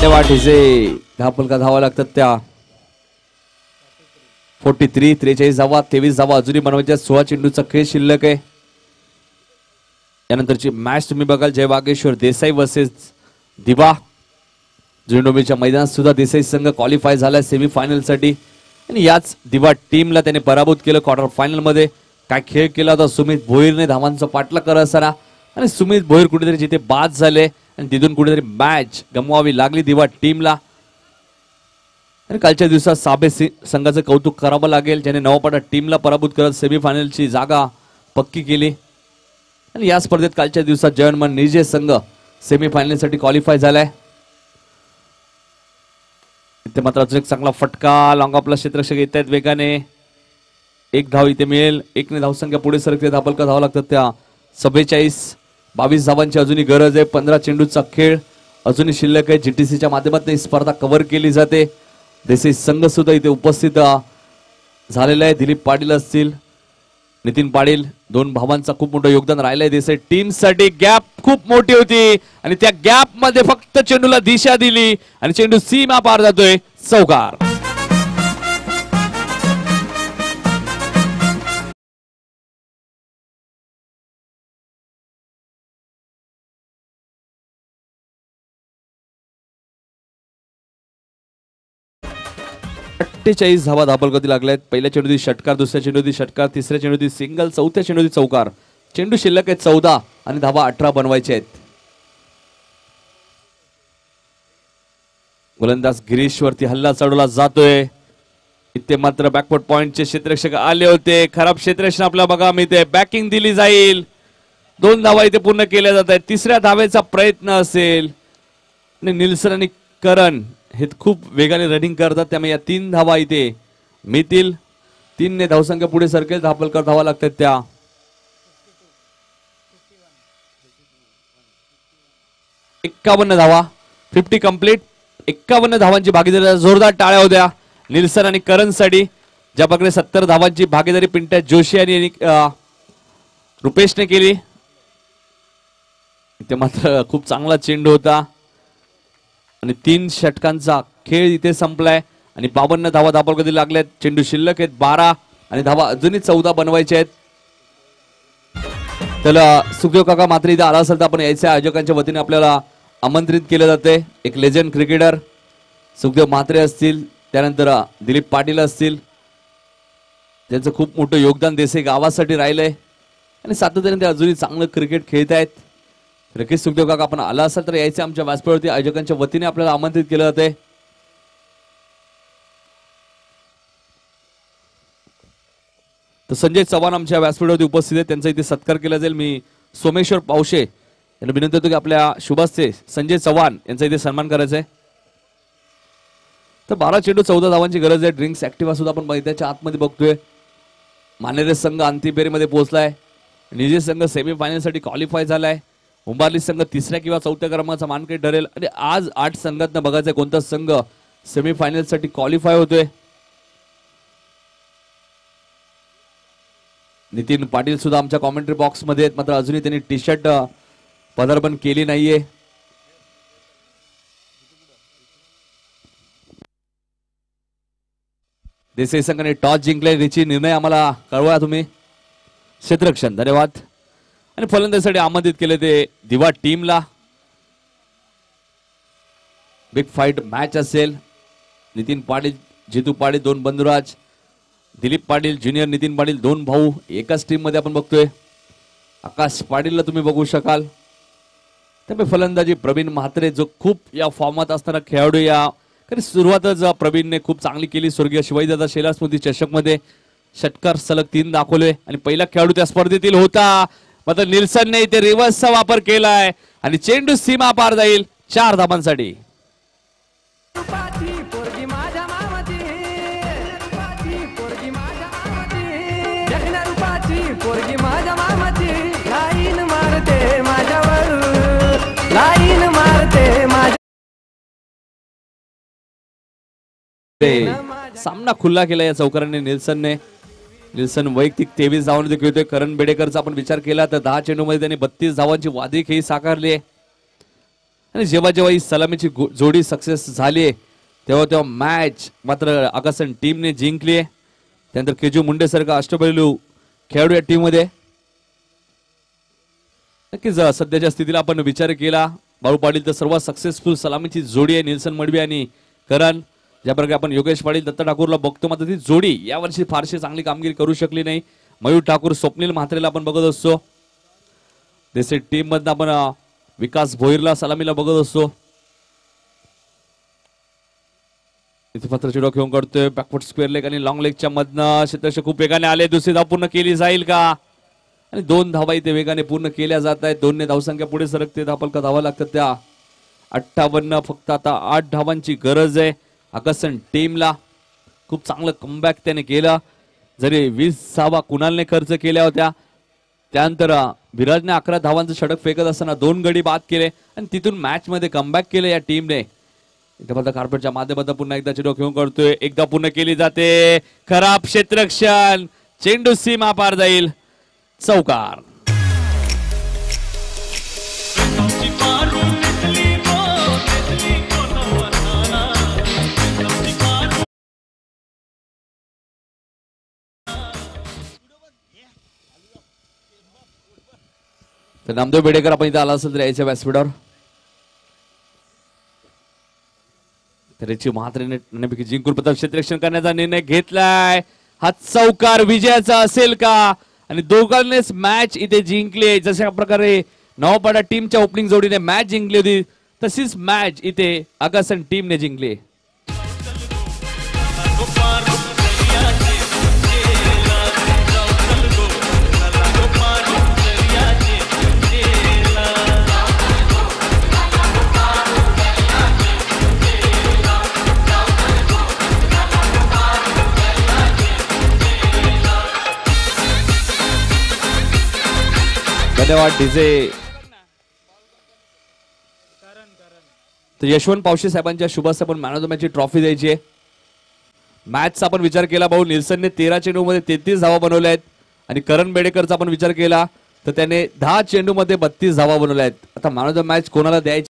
धन्यवाद ढिसे. धापलका धावा लागतात त्या 43 43 धावा 23 धावा अजूनही बनवायच्या. 16 चेंडूचा खेळ शिल्लक आहे. यानंतरची मॅच तुम्ही बघाल जय वागेश्वर देसाई वर्सेस दिवा. जुनोबीच्या मैदानात सुद्धा देसाई संघ क्वालिफाय झालाय सेमीफायनल साठी आणि याच दिवा टीमला त्याने पराभूत केलं क्वार्टर फायनल मध्ये. काय खेळ केला होता सुमित भोईरने धावांचा पाठलाग करत असताना आणि सुमित भोईर कुठेतरी जिथे बाद झाले आणि तिथून कुठेतरी मॅच गमवावी लागली दिवा टीमला. आणि कालच्या दिवसात साबे संघाचं कौतुक करावं लागेल ज्याने नवापाडा टीमला पराभूत करत सेमीफायनलची जागा पक्की केली. आणि या स्पर्धेत कालच्या दिवसात जयनमन निर्जे संघ सेमीफायनलसाठी क्वालिफाय झालाय. इथे मात्र अजून एक चांगला फटका लॉंग ऑफला क्षेत्ररक्षक येत आहेत वेगाने. एक धाव इथे मिळेल. एकने धावसंख्या पुढे सरकते. धापलका धावा लागतात त्या 44 22 धावांची अजूनही गरज आहे. 15 चेंडूचा खेळ अजूनही शिल्लक आहे. जीटीसीच्या माध्यमातून ही स्पर्धा कव्हर केली जाते. देसाई संघ सुद्धा इथे उपस्थित झालेला आहे. दिलीप पाटील असतील नितीन पाटील दोन भावांचा खूप मोठं योगदान राहिलंय देसाई टीम साठी. गॅप खूप मोठी होती आणि त्या गॅप मध्ये फक्त चेंडूला दिशा दिली आणि चेंडू सीमा पार जातोय. चौकार. धावा धापलगती लागल्यात. पहिल्या चेंडूची षटकार, दुसऱ्या चेंडूची षटकार, तिसऱ्या चेंडूची सिंगल, चौथ्या चेंडूची चौकार. चेंडू शिल्लक आहे 14 आणि धावा 18 बनवायचे आहेत. गोलंदाज गिरीश वरती हल्ला चढवला जातोय. इथे मात्र बॅकवर्ड पॉइंटचे क्षेत्ररक्षक आले होते. खराब क्षेत्ररक्षण आपल्याला बघा मिळते. बॅकिंग दिली जाईल. 2 धावा इथे पूर्ण केल्या जात आहेत. तिसऱ्या धावेचा प्रयत्न असेल आणि निल्सन आणि करण हे खूप वेगाने रनिंग करतात त्यामुळे या 3 धावा इथे मिळतील. 3 ने धावसंख्या पुढे सरकेल. धापलकर धावा लागतात त्या 51 धावा. 50 कंप्लीट. 51 धावांची भागीदारी. जोरदार टाळ्या होत्या निल्सन आणि करण साठी. ज्या प्रकारे 70 धावांची भागीदारी पिंट्या जोशी आणि रुपेशने केली. इथे मात्र खूप चांगला चेंडू होता आणि 3 षटकांचा खेळ इथे संपलाय आणि 52 धावा धापलगती लागल्यात. चेंडू शिल्लक आहेत 12 आणि धावा अजूनही 14 बनवायचे आहेत. त्याला सुखदेव काका मात्र इथे आला असेल तर आपण यायचे. आयोजकांच्या वतीने आपल्याला आमंत्रित केले जाते. एक लेजंड क्रिकेटर सुखदेव म्हात्रे असतील, त्यानंतर दिलीप पाटील असतील. त्यांचं खूप मोठं योगदान देसाई गावासाठी राहिलंय आणि सातत्याने ते अजूनही चांगलं क्रिकेट खेळत आहेत. नक्कीच सुखदेव काका आपण आला असाल तर यायचे. आमच्या व्यासपीठावरती आयोजकांच्या वतीने आपल्याला आमंत्रित केलं जाते. तर संजय चव्हाण आमच्या व्यासपीठावरती उपस्थित आहेत. त्यांचा इथे सत्कार केला जाईल. मी सोमेश्वर पावशे यांना विनंती करतो की आपल्या शुभास्ते संजय चव्हाण यांचा इथे सन्मान करायचा आहे. तर 12 चेंडू 14 धावांची गरज आहे. ड्रिंक्स ऍक्टिव्हा सुद्धा आपण मैदानाच्या आतमध्ये बघतोय. मानेरे संघ अंतिम फेरीमध्ये पोहोचलाय. निजे संघ सेमीफायनल साठी क्वालिफाय झालाय. उंबारली संघ 3ऱ्या किंवा 4थ्या क्रमांकाचा मानकरी ठरेल आणि आज 8 संघातनं बघायचं कोणता संघ सेमीफायनल साठी क्वालिफाय होतोय. नितीन पाटील सुद्धा आमच्या कॉमेंट्री बॉक्स मध्ये आहेत. मात्र अजूनही त्यांनी टी शर्ट पदार्पण केली नाहीये. देसाई संघाने टॉस जिंकले. याची निर्णय आम्हाला कळवा तुम्ही. क्षेत्ररक्षण धन्यवाद. आणि फलंदाजीसाठी आमंत्रित केले ते दिवा टीमला. बिग फाईट मॅच असेल. नितीन पाटील जितू पाटील 2 बंधुराज, दिलीप पाटील ज्युनियर नितीन पाटील 2 भाऊ एकाच टीम मध्ये आपण बघतोय. आकाश पाटीलला तुम्ही बघू शकाल. त्यामुळे फलंदाजी प्रवीण म्हात्रे जो खूप या फॉर्मात असणारा खेळाडू. या कारण सुरुवातच प्रवीणने खूप चांगली केली. स्वर्गीय शिवाजीदादा शेलार स्मृती चषक मध्ये षटकार सलग 3 दाखवले आणि पहिला खेळाडू त्या स्पर्धेतील होता. मात्र निल्सनने इथे रिव्हर्सचा वापर केलाय आणि चेंडू सीमा पार जाईल 4 धावांसाठी. सामना खुल्ला केला या चौकाराने निल्सनने. निल्सन वैयक्तिक 23 धावांमध्ये खेळतोय. करण बेडेकरचा आपण विचार केला तर 10 चेंडूमध्ये त्यांनी 32 धावांची वादी खेळी साकारली आहे. आणि जेव्हा जेव्हा ही सलामीची जोडी सक्सेस झाली तेव्हा तेव्हा मॅच मात्र आकाशन टीमने जिंकली आहे. त्यानंतर केजू मुंडेसारखा अष्टपैलू खेळाडू या टीम मध्ये. नक्कीच सध्याच्या स्थितीला आपण विचार केला बाळू पाटील तर सर्वात सक्सेसफुल सलामीची जोडी आहे निल्सन मडवी आणि करण. ज्या प्रकारे आपण योगेश पाटील दत्ता ठाकूरला बघतो मात्र ती जोडी यावर्षी फारशी चांगली कामगिरी करू शकली नाही. मयूर ठाकूर स्वप्नील म्हात्रेला आपण बघत असतो. देसे टीम मधनं आपण विकास भोईरला सलामीला बघत असतो. इथे मात्र चिडो घेऊन करतोय बॅकवर्ड स्क्वेअर लेग आणि लॉंग लेगच्या मधनं क्षेत्ररक्षक खूप वेगाने आले. दुसरी धाव पूर्ण केली जाईल का आणि 2 धावा इथे वेगाने पूर्ण केल्या जात आहेत. 2 ने धावसंख्या पुढे सरकते. धापलका धावा लागतात त्या 58. फक्त आता 8 धावांची गरज आहे आकाशन टीमला. खूप चांगलं कमबॅक त्याने केलं. जरी 20 धावा कुणालने खर्च केल्या होत्या त्यानंतर विराजने 11 धावांचं षटक फेकत असताना 2 गडी बाद केले आणि तिथून मॅच मध्ये कमबॅक केलं या टीमने. इथे फक्त कार्पेटच्या माध्यमातून पुन्हा एकदा चेंडू घेऊन करतोय. एकदा पूर्ण केली जाते. खराब क्षेत्ररक्षण. चेंडू सीमा पार जाईल. चौकार. तर नामदेव बेडेकर आपण इथे आला असेल तर याच्या व्यासपीठावर. तर याची म्हात्रेने जिंकून प्रथम क्षेत्ररक्षण करण्याचा निर्णय घेतलाय. हा चौकार विजयाचा असेल का आणि दोघांनीच मॅच इथे जिंकली. जशा प्रकारे नवापाडा टीमच्या ओपनिंग जोडीने मॅच जिंकली होती तशीच मॅच इथे आकाशन टीमने जिंकली. धन्यवाद डीजे. तर यशवंत पावशे साहेबांच्या शुभ हस्ते आपण मॅन ऑफ द मॅच ची ट्रॉफी द्यायची आहे. मॅचचा आपण विचार केला भाऊ निल्सनने 13 चेंडूमध्ये 33 धावा बनवल्या आहेत आणि करण बेडेकरचा आपण विचार केला तर त्याने 10 चेंडूमध्ये 32 धावा बनवल्या आहेत. आता मॅन ऑफ द मॅच कोणाला द्यायची